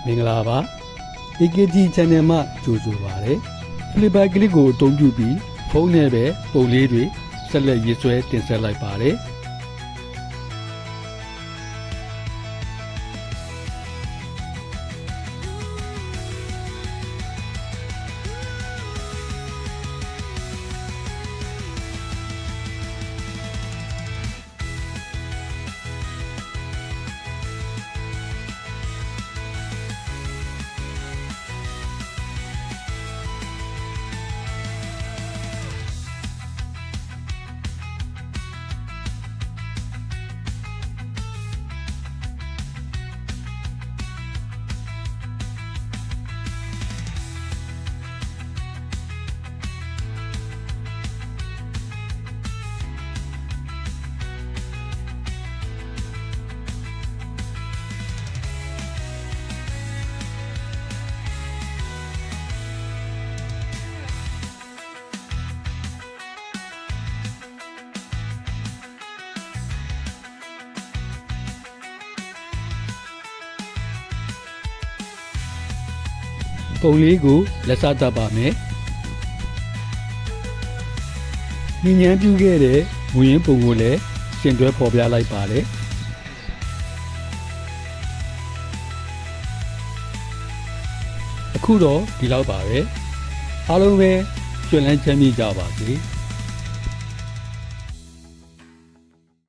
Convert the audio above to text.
မင်္ဂလာပါ AKG Channel မှာကြိုဆိုပါရစေ။ Flipper ကလစ်ကိုအသုံးပြုပြီးဖုန်းနဲ့ပဲပုံလေးတွေဆက်လက်ရေးဆွဲတင်ဆက်လိုက်ပါတယ်။ ပုံလေးကိုလက်စတတ်ပါမယ်။ညဉ့်ဉန်းပြုခဲ့တဲ့မူရင်းပုံကိုလည်းရှင်တွဲဖော်ပြလိုက်ပါတယ်။အခုတော့ဒီလောက်ပါပဲ။အားလုံးပဲကျွမ်းလန်းချမ်းမြေ့ကြပါစေ။